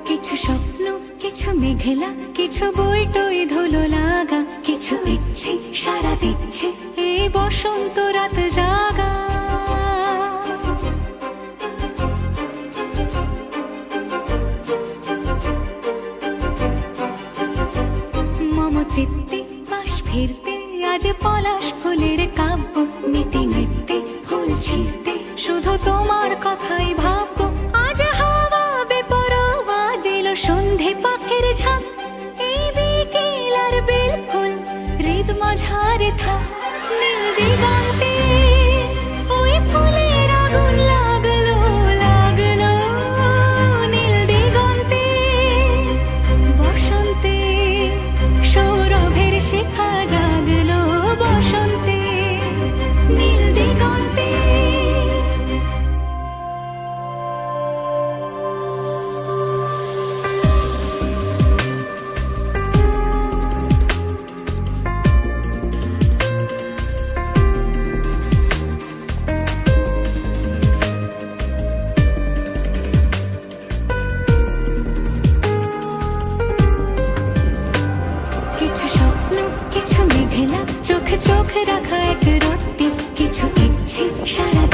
কিছু স্বপ্ন, কিছু মেঘলা, কিছু বই টই ধুলো লাগা, কিছু ইচ্ছে সারা দিচ্ছে এই বসন্ত রাত জাগা। মম চিত্তে পাশ ফিরতে আজ পলাশ ফুলের কাব্য, নীতি নৃত্যে ফুল ছিঁড়তে শুধু তোমার কথাই ভাববো। আজ হাওয়া বেপরোয়া দিল সন্ধে পাখের ঝাঁক, এই বিকেল আর বেলফুল হৃদ মাঝারে থাক। নীল দিগন্তে ওই ফুলের আগুন লাগলো লাগলো, নীল দিগন্তে বসন্তে সৌরভের শিখা জাগলো, বসন্তে নীল দিগন্তে। কিছু স্বপ্ন, কিছু মেঘলা, চোখে চোখ রাখা এক রত্তি, কিছু ইচ্ছে সারা